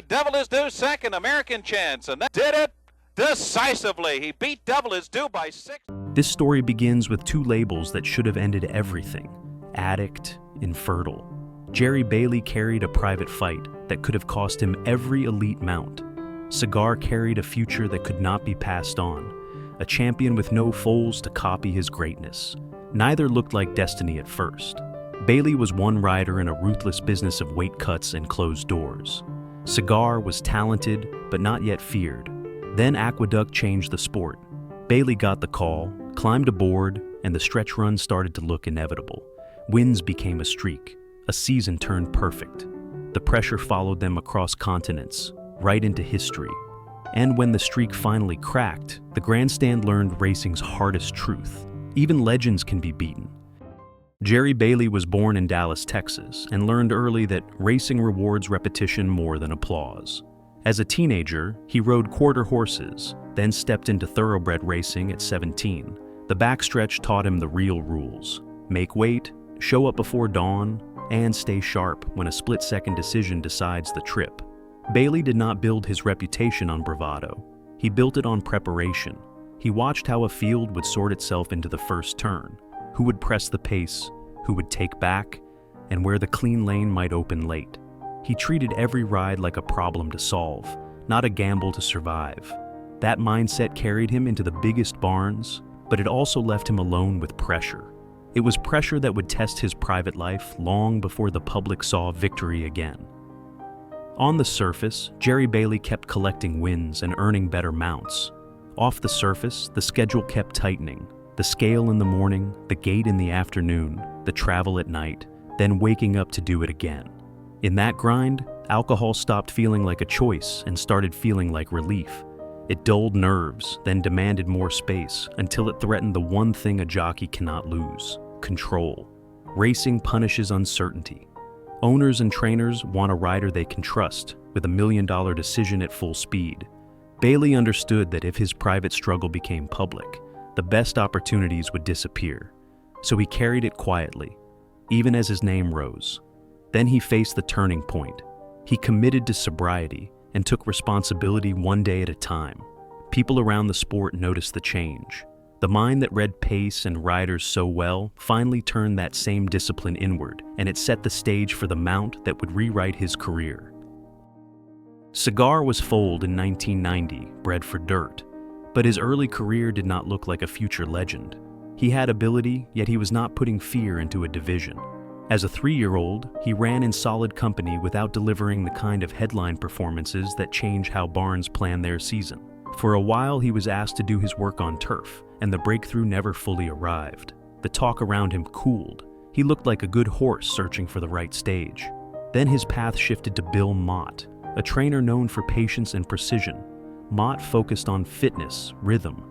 Devil Is Due second, American Chance, and that did it decisively. He beat Devil Is Due by 6. This story begins with two labels that should have ended everything: Addict, Infertile. Jerry Bailey carried a private fight that could have cost him every elite mount. Cigar carried a future that could not be passed on, a champion with no foals to copy his greatness. Neither looked like destiny at first. Bailey was one rider in a ruthless business of weight cuts and closed doors. Cigar was talented, but not yet feared. Then Aqueduct changed the sport. Bailey got the call, climbed aboard, and the stretch run started to look inevitable. Wins became a streak. A season turned perfect. The pressure followed them across continents, right into history. And when the streak finally cracked, the grandstand learned racing's hardest truth: even legends can be beaten. Jerry Bailey was born in Dallas, Texas, and learned early that racing rewards repetition more than applause. As a teenager, he rode quarter horses, then stepped into thoroughbred racing at 17. The backstretch taught him the real rules: make weight, show up before dawn, and stay sharp when a split-second decision decides the trip. Bailey did not build his reputation on bravado. He built it on preparation. He watched how a field would sort itself into the first turn, who would press the pace, who would take back, and where the clean lane might open late. He treated every ride like a problem to solve, not a gamble to survive. That mindset carried him into the biggest barns, but it also left him alone with pressure. It was pressure that would test his private life long before the public saw victory again. On the surface, Jerry Bailey kept collecting wins and earning better mounts. Off the surface, the schedule kept tightening. The scale in the morning, the gate in the afternoon, the travel at night, then waking up to do it again. In that grind, alcohol stopped feeling like a choice and started feeling like relief. It dulled nerves, then demanded more space until it threatened the one thing a jockey cannot lose: control. Racing punishes uncertainty. Owners and trainers want a rider they can trust, with $1 million decision at full speed. Bailey understood that if his private struggle became public, the best opportunities would disappear. So he carried it quietly, even as his name rose. Then he faced the turning point. He committed to sobriety and took responsibility one day at a time. People around the sport noticed the change. The mind that read pace and riders so well finally turned that same discipline inward, and it set the stage for the mount that would rewrite his career. Cigar was foaled in 1990, bred for dirt, but his early career did not look like a future legend. He had ability, yet he was not putting fear into a division. As a 3-year-old, he ran in solid company without delivering the kind of headline performances that change how barns plan their season. For a while, he was asked to do his work on turf, and the breakthrough never fully arrived. The talk around him cooled. He looked like a good horse searching for the right stage. Then his path shifted to Bill Mott, a trainer known for patience and precision. Mott focused on fitness, rhythm,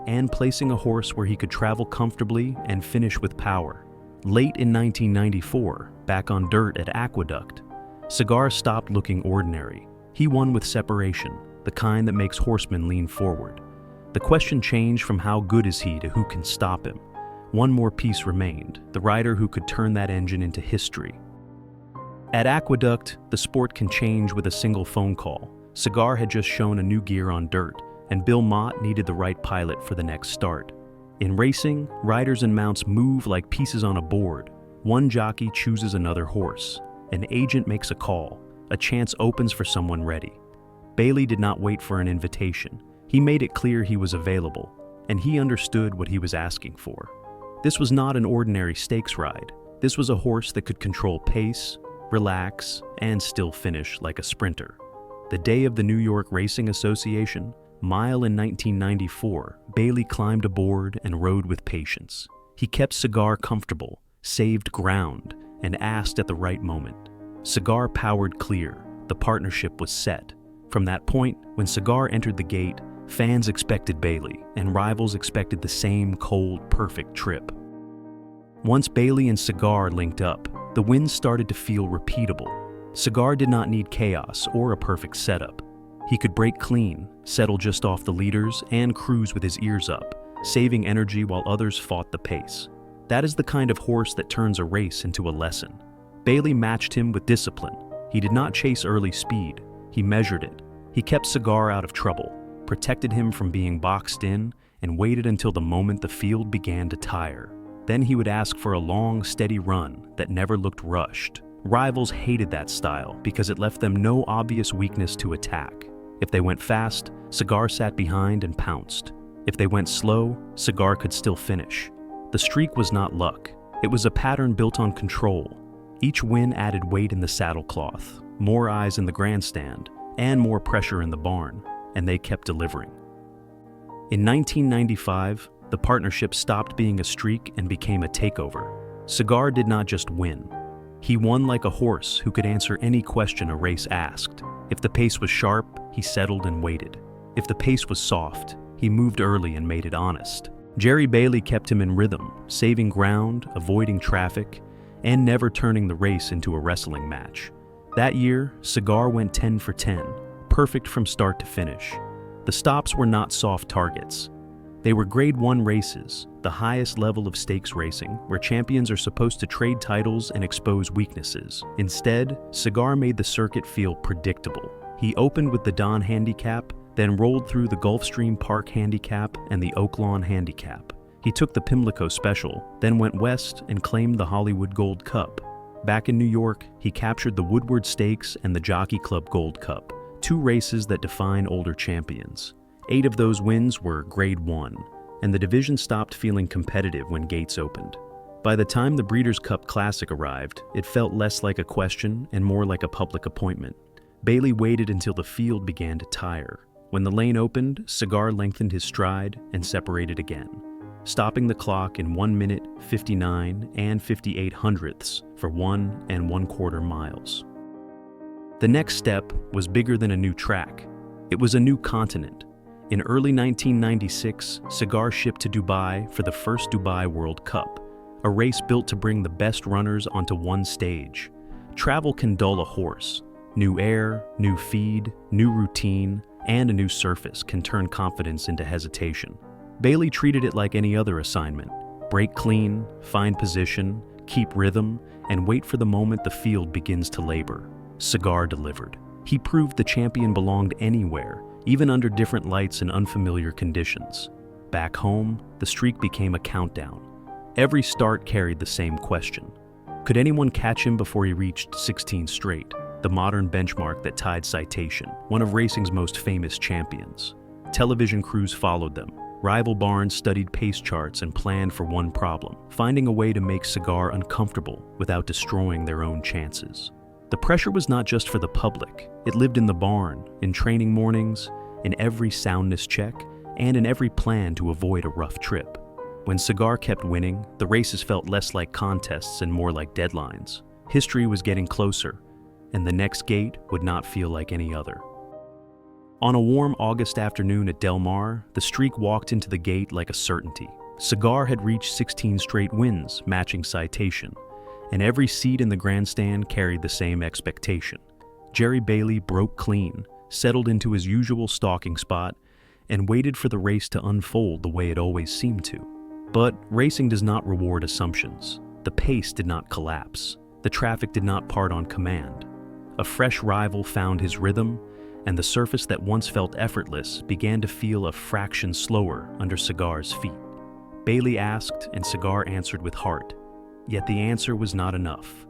and placing a horse where he could travel comfortably and finish with power. Late in 1994, back on dirt at Aqueduct, Cigar stopped looking ordinary. He won with separation, the kind that makes horsemen lean forward. The question changed from how good is he to who can stop him. One more piece remained: the rider who could turn that engine into history. At Aqueduct, the sport can change with a single phone call. Cigar had just shown a new gear on dirt, and Bill Mott needed the right pilot for the next start. In racing, riders and mounts move like pieces on a board. One jockey chooses another horse. An agent makes a call. A chance opens for someone ready. Bailey did not wait for an invitation. He made it clear he was available, and he understood what he was asking for. This was not an ordinary stakes ride. This was a horse that could control pace, relax, and still finish like a sprinter. The day of the New York Racing Association Mile in 1994, Bailey climbed aboard and rode with patience. He kept Cigar comfortable, saved ground, and asked at the right moment. Cigar powered clear. The partnership was set. From that point, when Cigar entered the gate, fans expected Bailey, and rivals expected the same cold, perfect trip. Once Bailey and Cigar linked up, the wins started to feel repeatable. Cigar did not need chaos or a perfect setup. He could break clean, settle just off the leaders, and cruise with his ears up, saving energy while others fought the pace. That is the kind of horse that turns a race into a lesson. Bailey matched him with discipline. He did not chase early speed. He measured it. He kept Cigar out of trouble, protected him from being boxed in, and waited until the moment the field began to tire. Then he would ask for a long, steady run that never looked rushed. Rivals hated that style because it left them no obvious weakness to attack. If they went fast, Cigar sat behind and pounced. If they went slow, Cigar could still finish. The streak was not luck. It was a pattern built on control. Each win added weight in the saddlecloth, more eyes in the grandstand, and more pressure in the barn, and they kept delivering. In 1995, the partnership stopped being a streak and became a takeover. Cigar did not just win. He won like a horse who could answer any question a race asked. If the pace was sharp, he settled and waited. If the pace was soft, he moved early and made it honest. Jerry Bailey kept him in rhythm, saving ground, avoiding traffic, and never turning the race into a wrestling match. That year, Cigar went 10 for 10, perfect from start to finish. The stops were not soft targets. They were Grade 1 races, the highest level of stakes racing, where champions are supposed to trade titles and expose weaknesses. Instead, Cigar made the circuit feel predictable. He opened with the Don Handicap, then rolled through the Gulfstream Park Handicap and the Oaklawn Handicap. He took the Pimlico Special, then went west and claimed the Hollywood Gold Cup. Back in New York, he captured the Woodward Stakes and the Jockey Club Gold Cup, two races that define older champions. 8 of those wins were Grade 1, and the division stopped feeling competitive when gates opened. By the time the Breeders' Cup Classic arrived, it felt less like a question and more like a public appointment. Bailey waited until the field began to tire. When the lane opened, Cigar lengthened his stride and separated again, stopping the clock in 1 minute, 59 and 58 hundredths for 1 1/4 miles. The next step was bigger than a new track. It was a new continent. In early 1996, Cigar shipped to Dubai for the first Dubai World Cup, a race built to bring the best runners onto one stage. Travel can dull a horse. New air, new feed, new routine, and a new surface can turn confidence into hesitation. Bailey treated it like any other assignment. Break clean, find position, keep rhythm, and wait for the moment the field begins to labor. Cigar delivered. He proved the champion belonged anywhere, even under different lights and unfamiliar conditions. Back home, the streak became a countdown. Every start carried the same question. Could anyone catch him before he reached 16 straight, the modern benchmark that tied Citation, one of racing's most famous champions? Television crews followed them. Rival barns studied pace charts and planned for one problem: finding a way to make Cigar uncomfortable without destroying their own chances. The pressure was not just for the public. It lived in the barn, in training mornings, in every soundness check, and in every plan to avoid a rough trip. When Cigar kept winning, the races felt less like contests and more like deadlines. History was getting closer, and the next gate would not feel like any other. On a warm August afternoon at Del Mar, the streak walked into the gate like a certainty. Cigar had reached 16 straight wins, matching Citation, and every seat in the grandstand carried the same expectation. Jerry Bailey broke clean, settled into his usual stalking spot, and waited for the race to unfold the way it always seemed to. But racing does not reward assumptions. The pace did not collapse. The traffic did not part on command. A fresh rival found his rhythm, and the surface that once felt effortless began to feel a fraction slower under Cigar's feet. Bailey asked, and Cigar answered with heart. Yet the answer was not enough.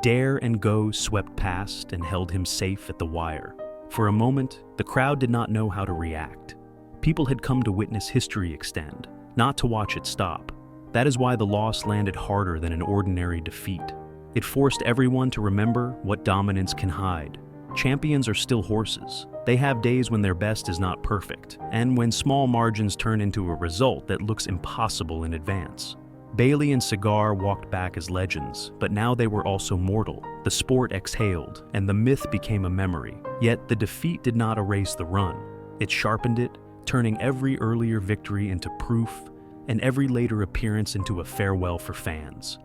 Dare and Go swept past and held him safe at the wire. For a moment, the crowd did not know how to react. People had come to witness history extend, not to watch it stop. That is why the loss landed harder than an ordinary defeat. It forced everyone to remember what dominance can hide. Champions are still horses. They have days when their best is not perfect, and when small margins turn into a result that looks impossible in advance. Bailey and Cigar walked back as legends, but now they were also mortal. The sport exhaled, and the myth became a memory. Yet the defeat did not erase the run. It sharpened it, turning every earlier victory into proof, and every later appearance into a farewell for fans.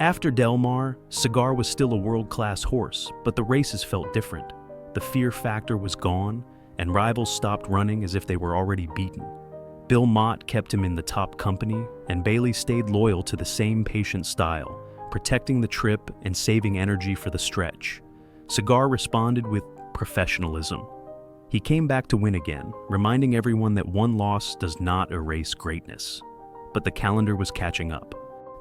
After Del Mar, Cigar was still a world-class horse, but the races felt different. The fear factor was gone, and rivals stopped running as if they were already beaten. Bill Mott kept him in the top company, and Bailey stayed loyal to the same patient style, protecting the trip and saving energy for the stretch. Cigar responded with professionalism. He came back to win again, reminding everyone that one loss does not erase greatness. But the calendar was catching up.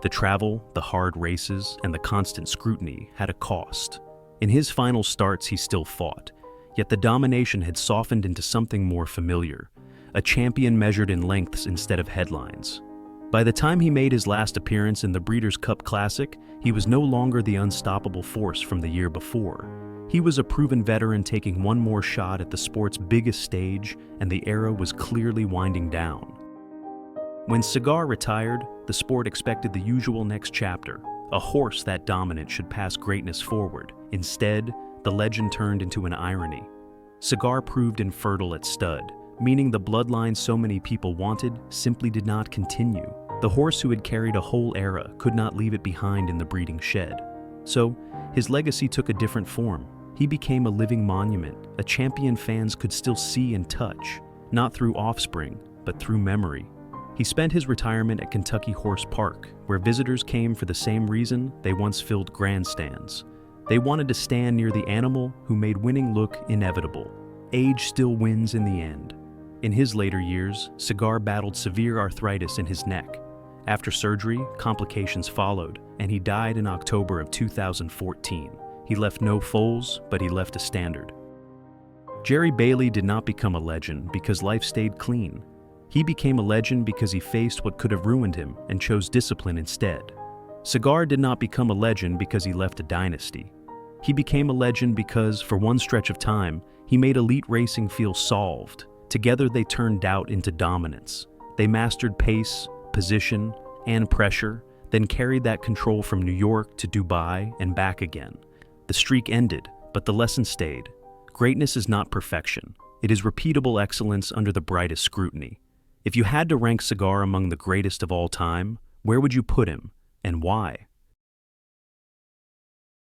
The travel, the hard races, and the constant scrutiny had a cost. In his final starts, he still fought, yet the domination had softened into something more familiar, a champion measured in lengths instead of headlines. By the time he made his last appearance in the Breeders' Cup Classic, he was no longer the unstoppable force from the year before. He was a proven veteran taking one more shot at the sport's biggest stage, and the era was clearly winding down. When Cigar retired, the sport expected the usual next chapter. A horse that dominant should pass greatness forward. Instead, the legend turned into an irony. Cigar proved infertile at stud, meaning the bloodline so many people wanted simply did not continue. The horse who had carried a whole era could not leave it behind in the breeding shed. So, his legacy took a different form. He became a living monument, a champion fans could still see and touch, not through offspring, but through memory. He spent his retirement at Kentucky Horse Park, where visitors came for the same reason they once filled grandstands. They wanted to stand near the animal who made winning look inevitable. Age still wins in the end. In his later years, Cigar battled severe arthritis in his neck. After surgery, complications followed, and he died in October of 2014. He left no foals, but he left a standard. Jerry Bailey did not become a legend because life stayed clean. He became a legend because he faced what could have ruined him and chose discipline instead. Cigar did not become a legend because he left a dynasty. He became a legend because, for one stretch of time, he made elite racing feel solved. Together they turned doubt into dominance. They mastered pace, position, and pressure, then carried that control from New York to Dubai and back again. The streak ended, but the lesson stayed. Greatness is not perfection. It is repeatable excellence under the brightest scrutiny. If you had to rank Cigar among the greatest of all time, where would you put him, and why?